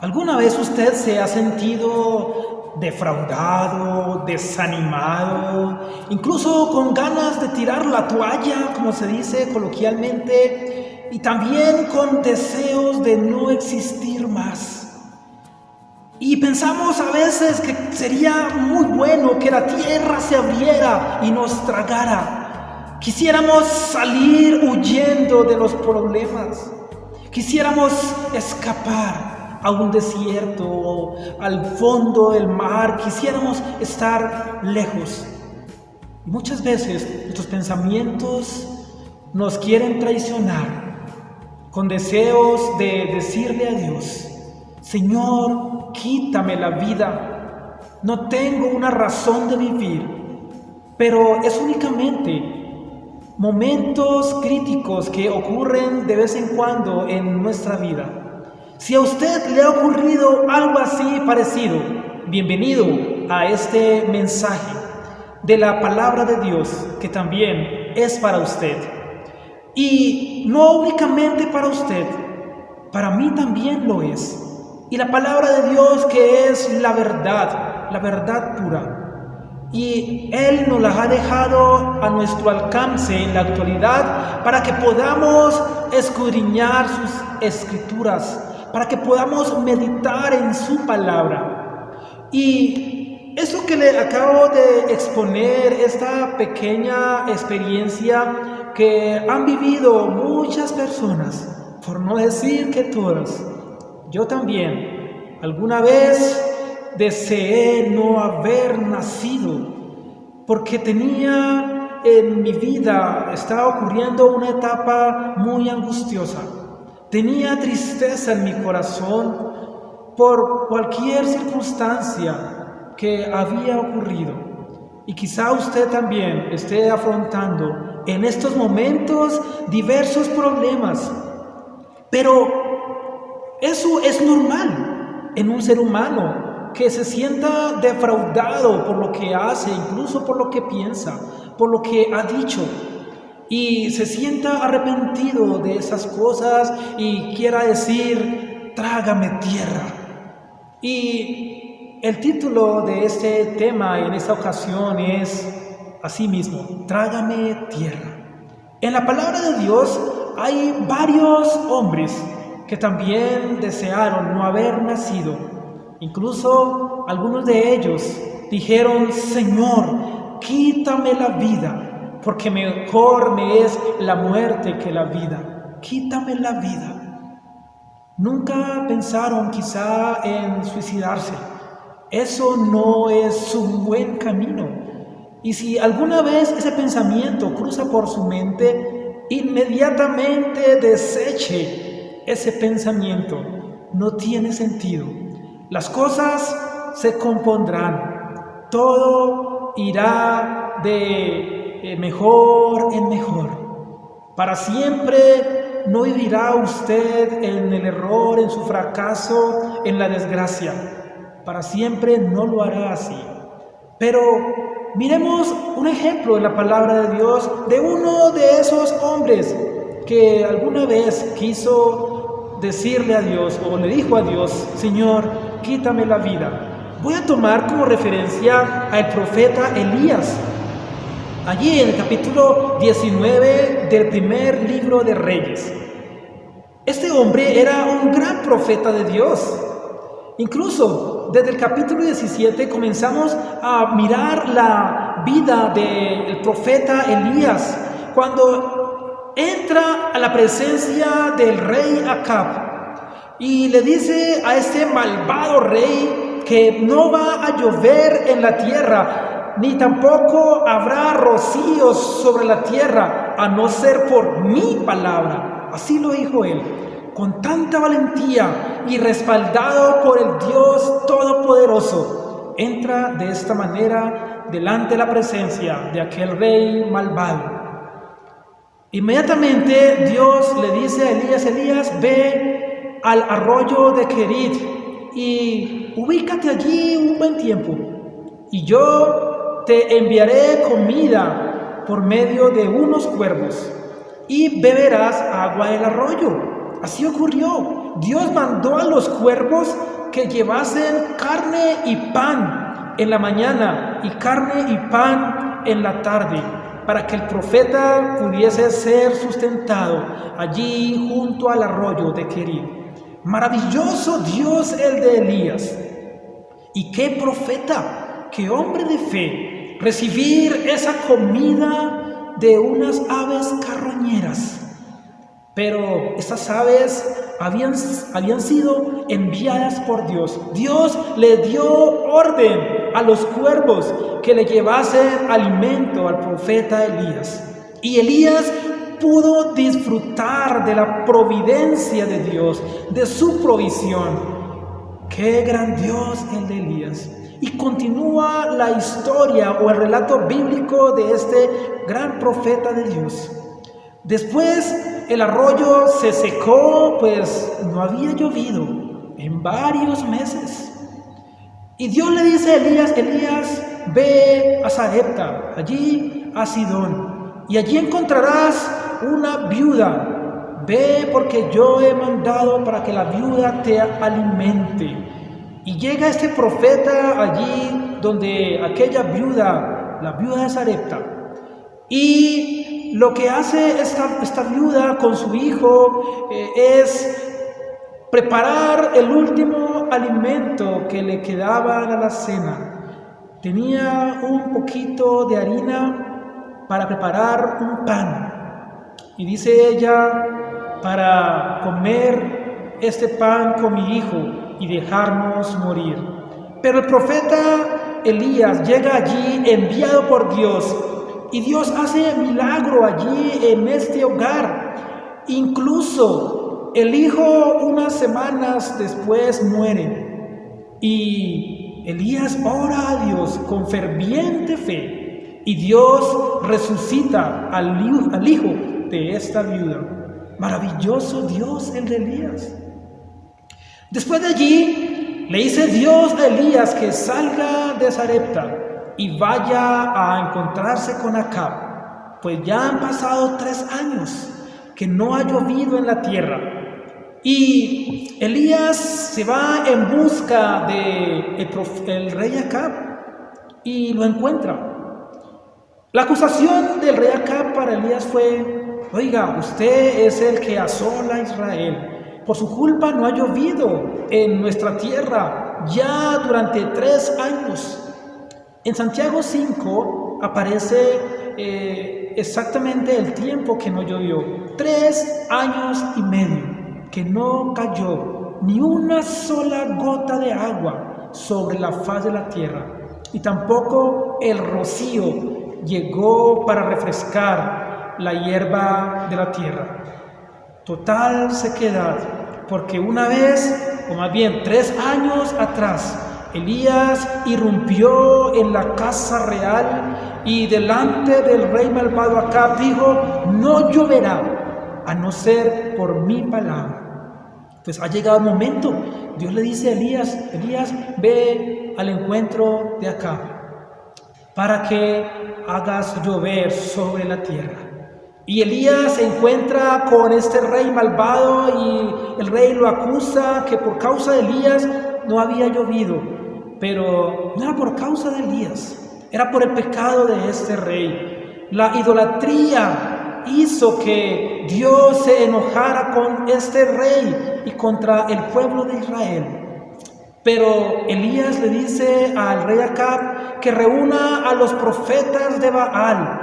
¿Alguna vez usted se ha sentido defraudado, desanimado, incluso con ganas de tirar la toalla, como se dice coloquialmente, y también con deseos de no existir más? Y pensamos a veces que sería muy bueno que la tierra se abriera y nos tragara. Quisiéramos salir huyendo de los problemas. Quisiéramos escapar a un desierto o al fondo del mar. Quisiéramos estar lejos. Y muchas veces nuestros pensamientos nos quieren traicionar con deseos de decirle a Dios: Señor, quítame la vida. No tengo una razón de vivir. Pero es únicamente momentos críticos que ocurren de vez en cuando en nuestra vida. Si a usted le ha ocurrido algo así parecido, bienvenido a este mensaje de la palabra de Dios, que también es para usted. Y no únicamente para usted, para mí también lo es. Y la palabra de Dios, que es la verdad pura. Y Él nos la ha dejado a nuestro alcance en la actualidad para que podamos escudriñar sus escrituras, para que podamos meditar en su palabra. Y eso que le acabo de exponer, esta pequeña experiencia que han vivido muchas personas, por no decir que todas, yo también alguna vez deseé no haber nacido, porque tenía en mi vida, estaba ocurriendo una etapa muy angustiosa. Tenía tristeza en mi corazón por cualquier circunstancia que había ocurrido. Y quizá usted también esté afrontando en estos momentos diversos problemas, pero eso es normal en un ser humano, que se sienta defraudado por lo que hace, incluso por lo que piensa, por lo que ha dicho, y se sienta arrepentido de esas cosas y quiera decir: trágame tierra. Y el título de este tema en esta ocasión es así mismo: trágame tierra. En la palabra de Dios hay varios hombres que también desearon no haber nacido. Incluso algunos de ellos dijeron: Señor, quítame la vida, porque mejor me es la muerte que la vida. Quítame la vida. Nunca pensaron quizá en suicidarse. Eso no es un buen camino. Y si alguna vez ese pensamiento cruza por su mente, inmediatamente deseche ese pensamiento. No tiene sentido. Las cosas se compondrán, todo irá de mejor en mejor. Para siempre no vivirá usted en el error, en su fracaso, en la desgracia. Para siempre no lo hará así. Pero miremos un ejemplo en la palabra de Dios de uno de esos hombres que alguna vez quiso decirle a Dios, o le dijo a Dios: Señor, quítame la vida. Voy a tomar como referencia al profeta Elías. Allí en el capítulo 19 del primer libro de Reyes. Este hombre era un gran profeta de Dios. Incluso desde el capítulo 17 comenzamos a mirar la vida del profeta Elías, cuando entra a la presencia del rey Acab y le dice a este malvado rey que no va a llover en la tierra, ni tampoco habrá rocíos sobre la tierra, a no ser por mi palabra. Así lo dijo él, con tanta valentía y respaldado por el Dios Todopoderoso. Entra de esta manera delante de la presencia de aquel rey malvado. Inmediatamente Dios le dice a Elías: Elías, ve al arroyo de Querit y ubícate allí un buen tiempo, y yo te enviaré comida por medio de unos cuervos, y beberás agua del arroyo. Así ocurrió. Dios mandó a los cuervos que llevasen carne y pan en la mañana y carne y pan en la tarde, para que el profeta pudiese ser sustentado allí junto al arroyo de Querid. Maravilloso Dios el de Elías. Y qué profeta, qué hombre de fe, recibir esa comida de unas aves carroñeras. Pero estas aves habían sido enviadas por Dios. Dios le dio orden a los cuervos que le llevasen alimento al profeta Elías. Y Elías pudo disfrutar de la providencia de Dios, de su provisión. ¡Qué gran Dios el de Elías! Y continúa la historia o el relato bíblico de este gran profeta de Dios. Después el arroyo se secó, pues no había llovido en varios meses. Y Dios le dice a Elías: Elías, ve a Sarepta, allí a Sidón, y allí encontrarás una viuda. Ve, porque yo he mandado para que la viuda te alimente. Y llega este profeta allí donde aquella viuda, la viuda de Sarepta, y lo que hace esta viuda con su hijo es preparar el último alimento que le quedaba a la cena. Tenía un poquito de harina para preparar un pan. Y dice ella: para comer este pan con mi hijo y dejarnos morir. Pero el profeta Elías llega allí enviado por Dios, y Dios hace milagro allí en este hogar. Incluso el hijo unas semanas después muere, y Elías ora a Dios con ferviente fe, y Dios resucita al hijo de esta viuda. Maravilloso Dios el de Elías. Después de allí le dice Dios a Elías que salga de Sarepta y vaya a encontrarse con Acab, pues ya han pasado 3 años que no ha llovido en la tierra. Y Elías se va en busca del rey Acab y lo encuentra. La acusación del rey Acab para Elías fue: oiga, usted es el que asola a Israel. Por su culpa no ha llovido en nuestra tierra ya durante 3 años. En Santiago 5 aparece exactamente el tiempo que no llovió. 3 años y medio que no cayó ni una sola gota de agua sobre la faz de la tierra. Y tampoco el rocío llegó para refrescar la hierba de la tierra. Total sequedad, porque una vez, o más bien 3 años atrás, Elías irrumpió en la casa real y delante del rey malvado Acab dijo: no lloverá a no ser por mi palabra. Pues ha llegado el momento. Dios le dice a Elías: Elías, ve al encuentro de Acab para que hagas llover sobre la tierra. Y Elías se encuentra con este rey malvado y el rey lo acusa que por causa de Elías no había llovido. Pero no era por causa de Elías, era por el pecado de este rey. La idolatría hizo que Dios se enojara con este rey y contra el pueblo de Israel. Pero Elías le dice al rey Acab que reúna a los profetas de Baal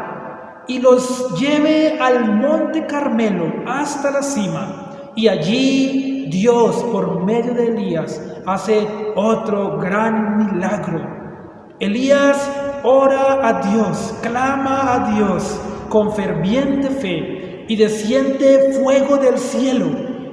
y los lleve al monte Carmelo hasta la cima. Y allí Dios, por medio de Elías, hace otro gran milagro. Elías ora a Dios, clama a Dios con ferviente fe, y desciende fuego del cielo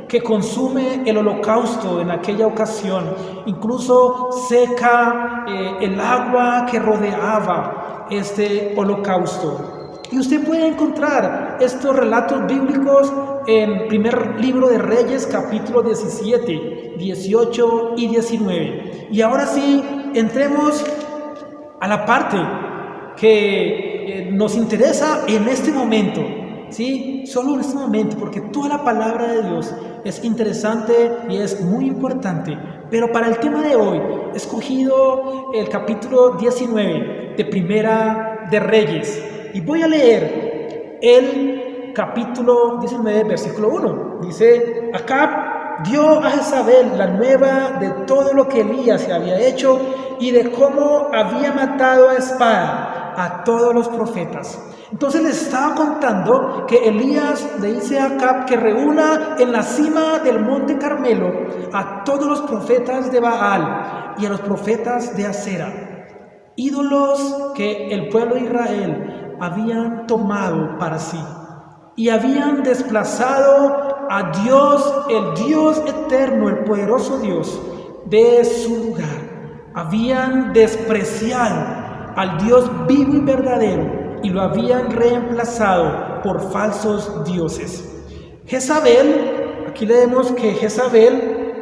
que consume el holocausto en aquella ocasión. Incluso seca el agua que rodeaba este holocausto. Y usted puede encontrar estos relatos bíblicos en primer libro de Reyes, capítulo 17, 18 y 19. Y ahora sí, entremos a la parte que nos interesa en este momento. ¿sí? Solo en este momento, porque toda la palabra de Dios es interesante y es muy importante. Pero para el tema de hoy, he escogido el capítulo 19 de Primera de Reyes. Y voy a leer el capítulo 19, versículo 1. Dice: Acab dio a Jezabel la nueva de todo lo que Elías se había hecho y de cómo había matado a espada a todos los profetas. Entonces les estaba contando que Elías le dice a Acab que reúna en la cima del monte Carmelo a todos los profetas de Baal y a los profetas de Acera, ídolos que el pueblo de Israel habían tomado para sí y habían desplazado a Dios, el Dios eterno, el poderoso Dios, de su lugar. Habían despreciado al Dios vivo y verdadero y lo habían reemplazado por falsos dioses. Jezabel, aquí leemos que Jezabel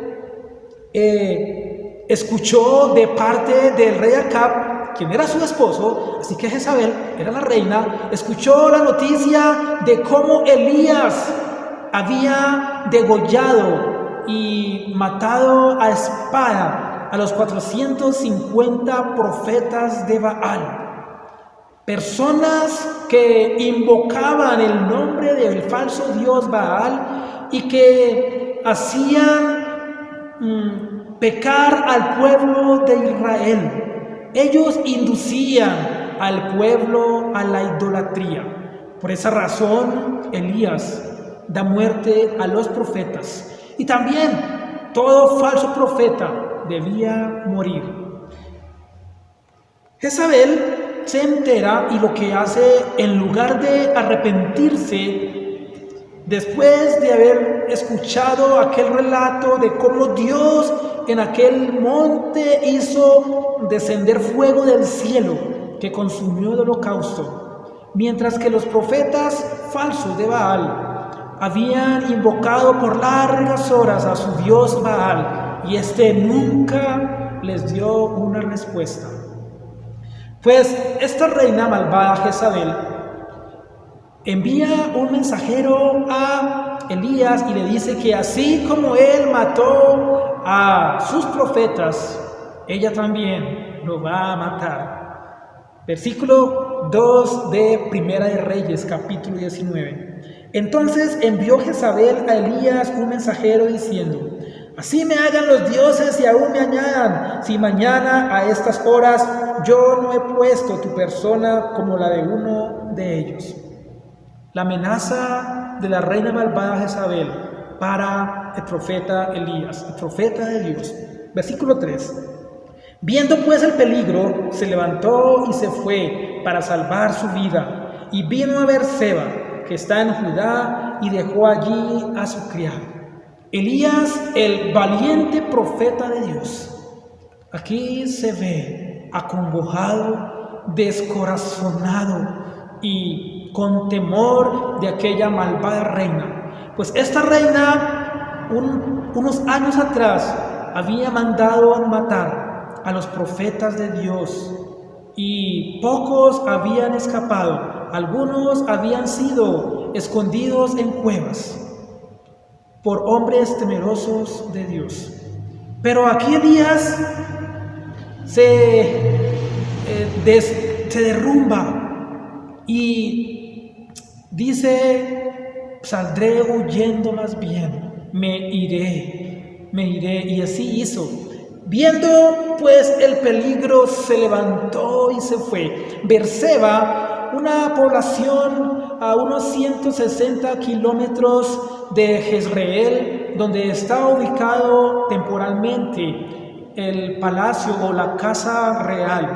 escuchó de parte del rey Acab, quien era su esposo, así que Jezabel era la reina, escuchó la noticia de cómo Elías había degollado y matado a espada a los 450 profetas de Baal. Personas que invocaban el nombre del falso dios Baal y que hacían pecar al pueblo de Israel. Ellos inducían al pueblo a la idolatría. Por esa razón, Elías da muerte a los profetas. Y también todo falso profeta debía morir. Jezabel se entera y lo que hace, en lugar de arrepentirse, después de haber escuchado aquel relato de cómo Dios en aquel monte hizo descender fuego del cielo que consumió el holocausto, mientras que los profetas falsos de Baal habían invocado por largas horas a su dios Baal y este nunca les dio una respuesta. Pues esta reina malvada Jezabel envía un mensajero a Elías y le dice que así como él mató a sus profetas, ella también lo va a matar. Versículo 2 de Primera de Reyes, capítulo 19. Entonces envió Jezabel a Elías un mensajero diciendo: así me hagan los dioses y aún me añadan, si mañana a estas horas yo no he puesto tu persona como la de uno de ellos. La amenaza de la reina malvada Jezabel para el profeta Elías, el profeta de Dios. Versículo 3. Viendo pues el peligro, se levantó y se fue para salvar su vida, y vino a Berseba, que está en Judá, y dejó allí a su criado. Elías, el valiente profeta de Dios, aquí se ve acongojado, descorazonado y con temor de aquella malvada reina. Pues esta reina, unos años atrás, había mandado matar a los profetas de Dios y pocos habían escapado. Algunos habían sido escondidos en cuevas por hombres temerosos de Dios. Pero aquí Elías se derrumba y dice: saldré huyendo más bien, me iré, y así hizo. Viendo pues el peligro, se levantó y se fue. Berseba, una población a unos 160 kilómetros de Jezreel, donde está ubicado temporalmente el palacio o la casa real.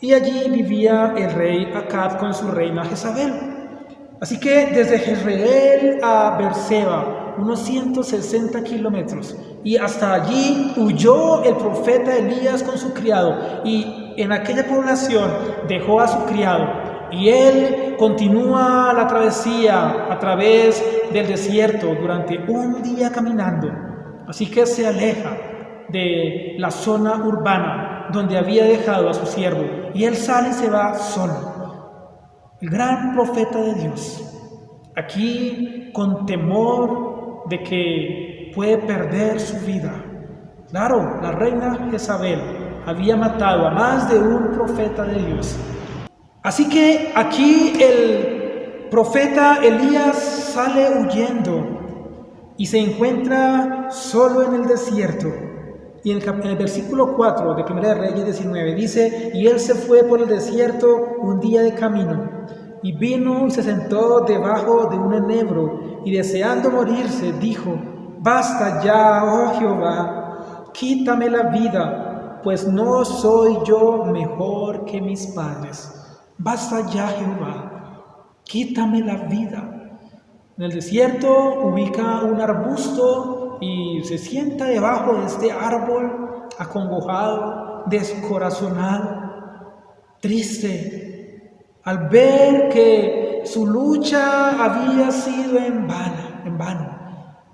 Y allí vivía el rey Acab con su reina Jezabel. Así que desde Jezreel a Berseba, unos 160 kilómetros, y hasta allí huyó el profeta Elías con su criado, y en aquella población dejó a su criado, y él continúa la travesía a través del desierto durante un día caminando. Así que se aleja de la zona urbana donde había dejado a su siervo, y él sale y se va solo. el gran profeta de Dios, aquí con temor de que puede perder su vida. Claro, la reina Jezabel había matado a más de un profeta de Dios. Así que aquí el profeta Elías sale huyendo y se encuentra solo en el desierto. Y en el versículo 4 de 1 de Reyes 19 dice: y él se fue por el desierto un día de camino, y vino y se sentó debajo de un enebro, y deseando morirse, dijo: basta ya, oh Jehová, quítame la vida, pues no soy yo mejor que mis padres. Basta ya, Jehová, quítame la vida. En el desierto ubica un arbusto y se sienta debajo de este árbol, acongojado, descorazonado, triste, al ver que su lucha había sido en vano.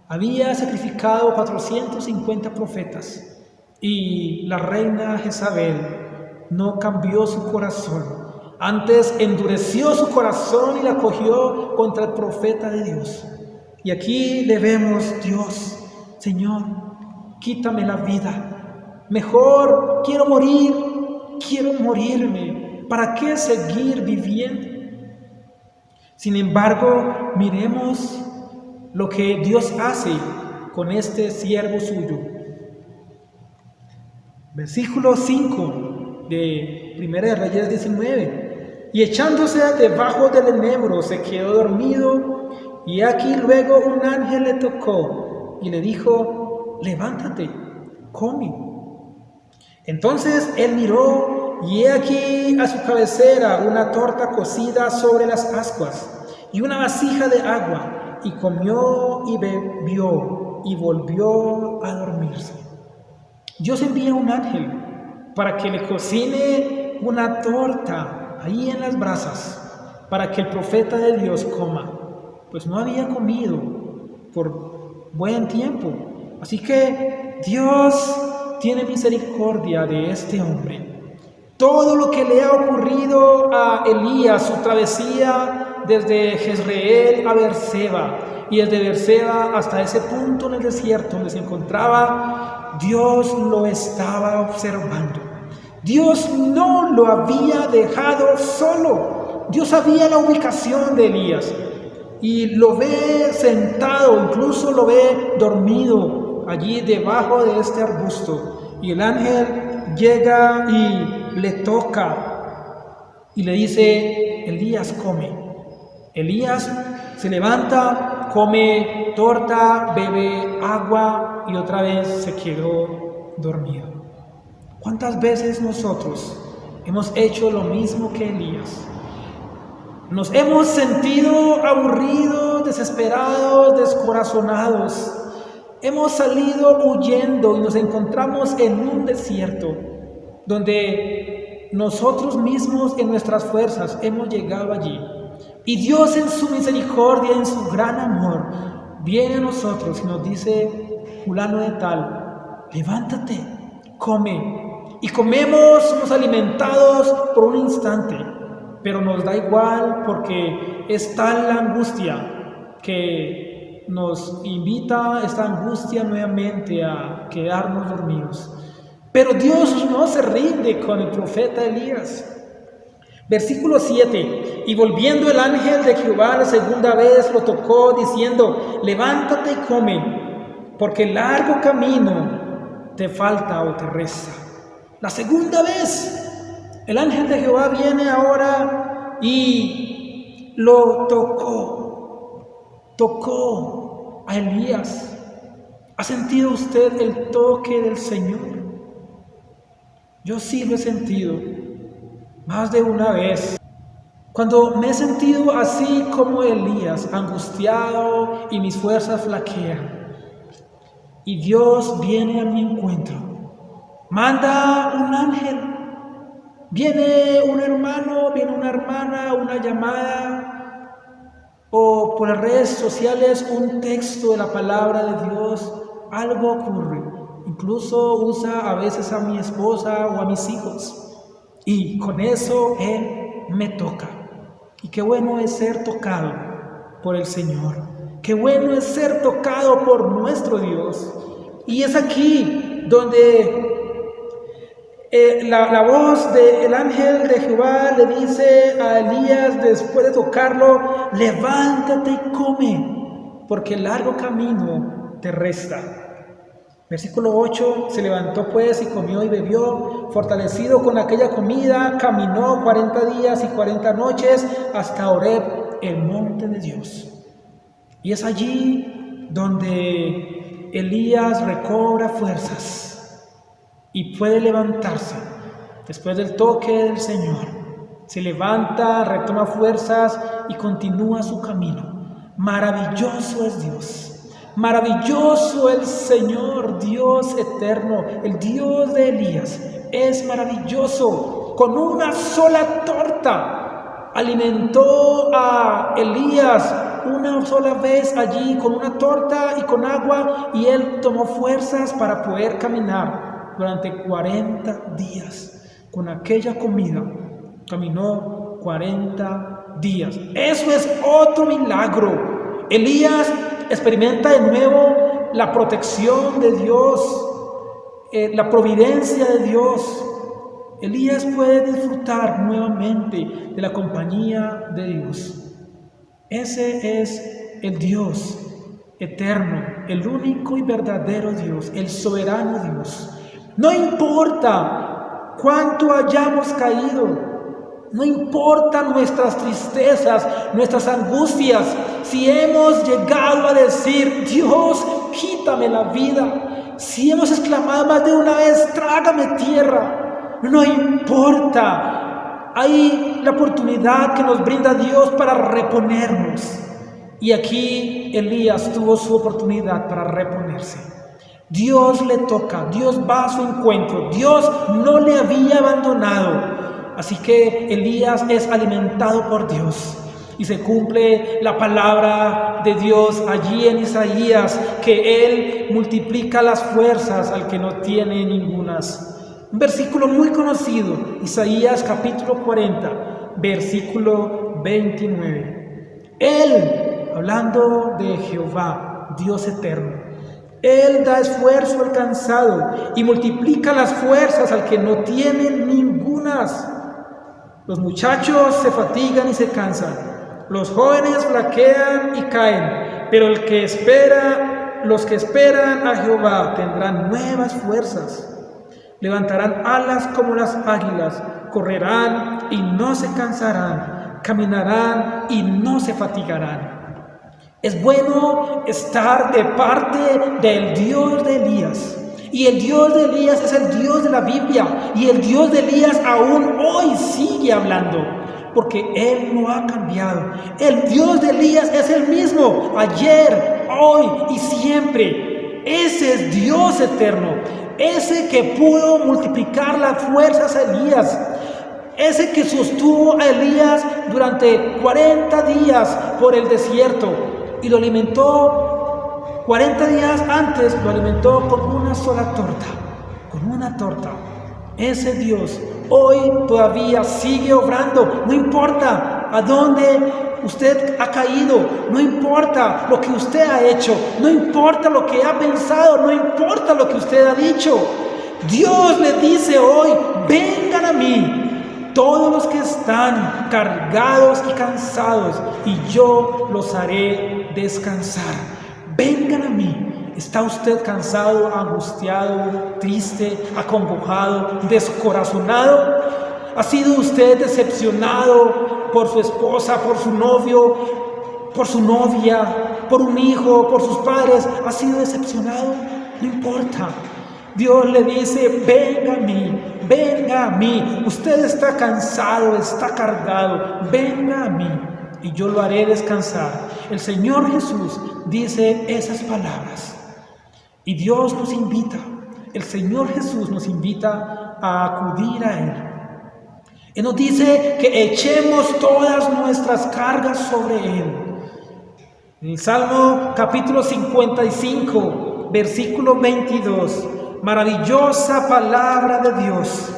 Había sacrificado 450 profetas y la reina Jezabel no cambió su corazón. Antes endureció su corazón y la cogió contra el profeta de Dios. Y aquí le vemos: Dios, Señor, quítame la vida. Mejor quiero morirme. ¿Para qué seguir viviendo? Sin embargo, miremos lo que Dios hace con este siervo suyo. Versículo 5 de 1 de Reyes 19. Y echándose debajo del enebro se quedó dormido, y aquí luego un ángel le tocó y le dijo: levántate, come. Entonces él miró, y he aquí a su cabecera una torta cocida sobre las ascuas y una vasija de agua, y comió y bebió y volvió a dormirse. Dios envía un ángel para que le cocine una torta ahí en las brasas, para que el profeta de Dios coma, pues no había comido por buen tiempo. Así que Dios tiene misericordia de este hombre. Todo lo que le ha ocurrido a Elías, su travesía desde Jezreel a Beerseba, y desde Beerseba hasta ese punto en el desierto donde se encontraba, Dios lo estaba observando. Dios no lo había dejado solo. Dios sabía la ubicación de Elías y lo ve sentado, incluso lo ve dormido allí debajo de este arbusto. Y el ángel llega y le toca y le dice: Elías, come. Elías se levanta, come torta, bebe agua y otra vez se quedó dormido. ¿Cuántas veces nosotros hemos hecho lo mismo que Elías? Nos hemos sentido aburridos, desesperados, descorazonados. Hemos salido huyendo y nos encontramos en un desierto donde nosotros mismos en nuestras fuerzas hemos llegado allí. Y Dios en su misericordia, en su gran amor, viene a nosotros y nos dice: fulano de tal, levántate, come. Y comemos, somos alimentados por un instante, pero nos da igual porque es tal la angustia que nos invita esta angustia nuevamente a quedarnos dormidos. Pero Dios no se rinde con el profeta Elías. Versículo 7. Y volviendo el ángel de Jehová la segunda vez lo tocó, diciendo: levántate y come, porque largo camino te falta o te resta. La segunda vez, el ángel de Jehová viene ahora y lo tocó a Elías. ¿Ha sentido usted el toque del Señor? Yo sí lo he sentido, más de una vez. Cuando me he sentido así como Elías, angustiado y mis fuerzas flaquean, y Dios viene a mi encuentro. Manda un ángel, viene un hermano, viene una hermana, una llamada, o por las redes sociales un texto de la palabra de Dios. Algo ocurre. Incluso usa a veces a mi esposa o a mis hijos, y con eso Él me toca. Y qué bueno es ser tocado por el Señor. Qué bueno es ser tocado por nuestro Dios. Y es aquí donde la voz del ángel de Jehová le dice a Elías después de tocarlo: levántate y come, porque el largo camino te resta. Versículo 8: se levantó pues y comió y bebió, fortalecido con aquella comida, caminó 40 días y 40 noches hasta Horeb, el monte de Dios. Y es allí donde Elías recobra fuerzas y puede levantarse después del toque del Señor. Se levanta, retoma fuerzas y continúa su camino. Maravilloso es Dios. Maravilloso el Señor, Dios eterno, el Dios de Elías. Es maravilloso. Con una sola torta alimentó a Elías una sola vez allí, con una torta y con agua, y él tomó fuerzas para poder caminar durante 40 días. Con aquella comida caminó 40 días. Eso es otro milagro. Elías experimenta de nuevo la protección de Dios, la providencia de Dios. Elías puede disfrutar nuevamente de la compañía de Dios. Ese es el Dios eterno, el único y verdadero Dios, el soberano Dios. No importa cuánto hayamos caído, no importa nuestras tristezas, nuestras angustias, si hemos llegado a decir: Dios, quítame la vida, si hemos exclamado más de una vez: trágame tierra, no importa, hay la oportunidad que nos brinda Dios para reponernos. Y aquí Elías tuvo su oportunidad para reponerse. Dios le toca, Dios va a su encuentro, Dios no le había abandonado. Así que Elías es alimentado por Dios y se cumple la palabra de Dios allí en Isaías, que Él multiplica las fuerzas al que no tiene ningunas. Un versículo muy conocido, Isaías capítulo 40, versículo 29. Él, hablando de Jehová, Dios eterno, Él da esfuerzo al cansado y multiplica las fuerzas al que no tiene ningunas. Los muchachos se fatigan y se cansan, los jóvenes flaquean y caen, pero los que esperan a Jehová tendrán nuevas fuerzas. Levantarán alas como las águilas, correrán y no se cansarán, caminarán y no se fatigarán. Es bueno estar de parte del Dios de Elías. Y el Dios de Elías es el Dios de la Biblia. Y el Dios de Elías aún hoy sigue hablando, porque Él no ha cambiado. El Dios de Elías es el mismo, ayer, hoy y siempre. Ese es Dios eterno. Ese que pudo multiplicar las fuerzas a Elías. Ese que sostuvo a Elías durante 40 días por el desierto y lo alimentó. 40 días antes lo alimentó con una sola torta, con una torta. Ese Dios hoy todavía sigue obrando. No importa a dónde usted ha caído, no importa lo que usted ha hecho, no importa lo que ha pensado, no importa lo que usted ha dicho. Dios le dice hoy: vengan a mí todos los que están cargados y cansados, y yo los haré descansar. Vengan a mí. ¿Está usted cansado, angustiado, triste, acongojado, descorazonado? ¿Ha sido usted decepcionado por su esposa, por su novio, por su novia, por un hijo, por sus padres? ¿Ha sido decepcionado? No importa. Dios le dice: venga a mí, venga a mí. Usted está cansado, está cargado, venga a mí y yo lo haré descansar. El Señor Jesús dice esas palabras y Dios nos invita, el Señor Jesús nos invita a acudir a Él. Él nos dice que echemos todas nuestras cargas sobre Él. En el Salmo capítulo 55, versículo 22, maravillosa palabra de Dios.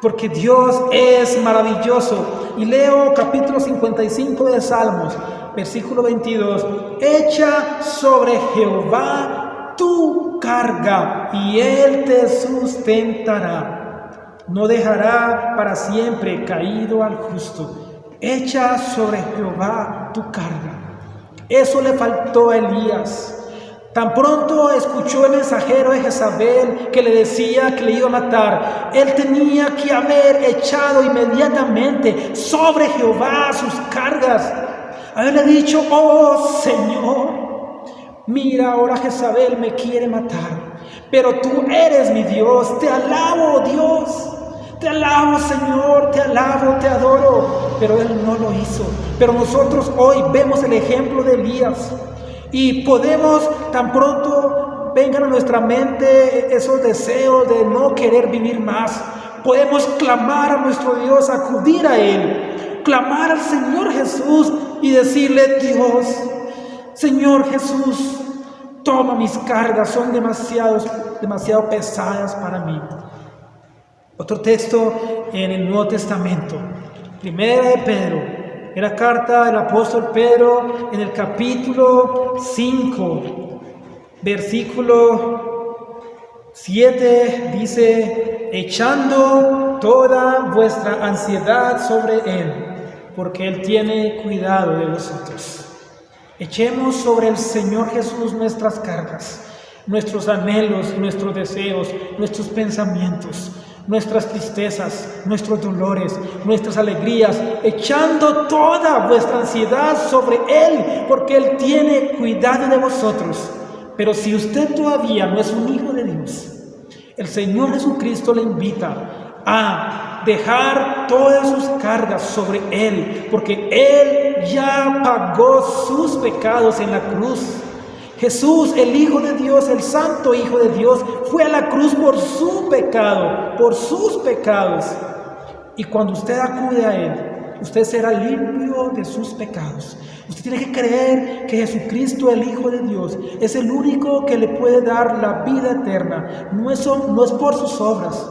porque Dios es maravilloso. Y leo capítulo 55 de Salmos, versículo 22. Echa sobre Jehová tu carga y Él te sustentará. No dejará para siempre caído al justo. Echa sobre Jehová tu carga. Eso le faltó a Elías. Tan pronto escuchó el mensajero de Jezabel que le decía que le iba a matar, él tenía que haber echado inmediatamente sobre Jehová sus cargas. Haberle dicho: oh Señor, mira, ahora Jezabel me quiere matar, pero tú eres mi Dios. Te alabo, Dios. Te alabo, Señor, te alabo, te adoro. Pero él no lo hizo. Pero nosotros hoy vemos el ejemplo de Elías. Y podemos, tan pronto vengan a nuestra mente esos deseos de no querer vivir más, podemos clamar a nuestro Dios, acudir a Él, clamar al Señor Jesús y decirle: Dios, Señor Jesús, toma mis cargas, son demasiado pesadas para mí. Otro texto en el Nuevo Testamento, Primera de Pedro. En la carta del apóstol Pedro, en el capítulo 5, versículo 7, dice: echando toda vuestra ansiedad sobre Él, porque Él tiene cuidado de vosotros. Echemos sobre el Señor Jesús nuestras cargas, nuestros anhelos, nuestros deseos, nuestros pensamientos, nuestras tristezas, nuestros dolores, nuestras alegrías, echando toda vuestra ansiedad sobre Él, porque Él tiene cuidado de vosotros. Pero si usted todavía no es un hijo de Dios, el Señor Jesucristo le invita a dejar todas sus cargas sobre Él, porque Él ya pagó sus pecados en la cruz. Jesús, el Hijo de Dios, el Santo Hijo de Dios, fue a la cruz por su pecado, por sus pecados. Y cuando usted acude a Él, usted será limpio de sus pecados. Usted tiene que creer que Jesucristo, el Hijo de Dios, es el único que le puede dar la vida eterna. No es por sus obras,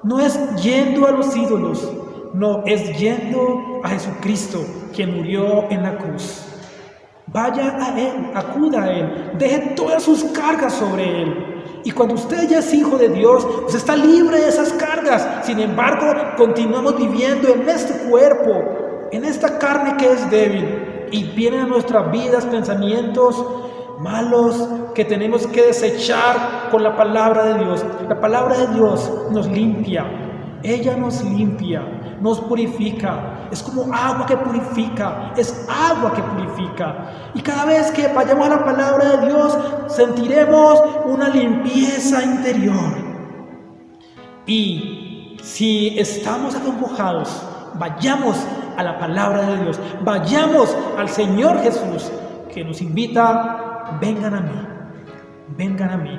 no es yendo a los ídolos, no, es yendo a Jesucristo, quien murió en la cruz. Vaya a Él, acuda a Él, deje todas sus cargas sobre Él. Y cuando usted ya es hijo de Dios, usted está libre de esas cargas. Sin embargo, continuamos viviendo en este cuerpo, en esta carne que es débil. Y vienen a nuestras vidas pensamientos malos que tenemos que desechar con la palabra de Dios. La palabra de Dios nos limpia. Ella nos limpia, nos purifica. Es como agua que purifica, es agua que purifica. Y cada vez que vayamos a la palabra de Dios, sentiremos una limpieza interior. Y si estamos acongojados, vayamos a la palabra de Dios, vayamos al Señor Jesús, que nos invita: vengan a mí, vengan a mí.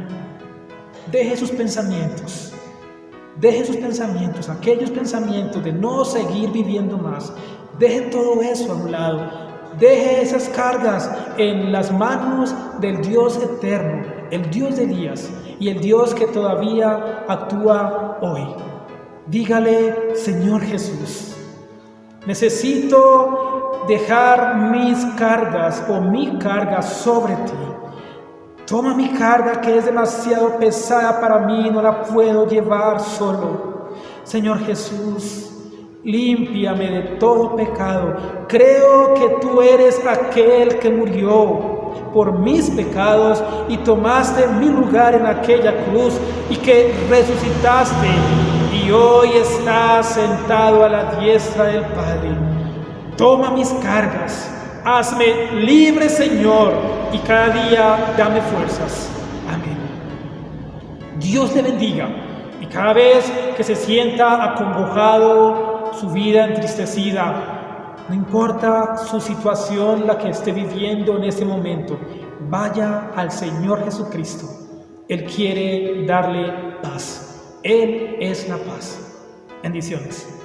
Deje sus pensamientos. Deje sus pensamientos, aquellos pensamientos de no seguir viviendo más. Deje todo eso a un lado. Deje esas cargas en las manos del Dios eterno, el Dios de Elías y el Dios que todavía actúa hoy. Dígale: Señor Jesús, necesito dejar mis cargas o mi carga sobre ti. Toma mi carga, que es demasiado pesada para mí, no la puedo llevar solo. Señor Jesús, límpiame de todo pecado. Creo que tú eres aquel que murió por mis pecados y tomaste mi lugar en aquella cruz, y que resucitaste y hoy estás sentado a la diestra del Padre. Toma mis cargas. Hazme libre, Señor, y cada día dame fuerzas. Amén. Dios le bendiga. Y cada vez que se sienta acongojado, su vida entristecida, no importa su situación, la que esté viviendo en este momento, vaya al Señor Jesucristo. Él quiere darle paz. Él es la paz. Bendiciones.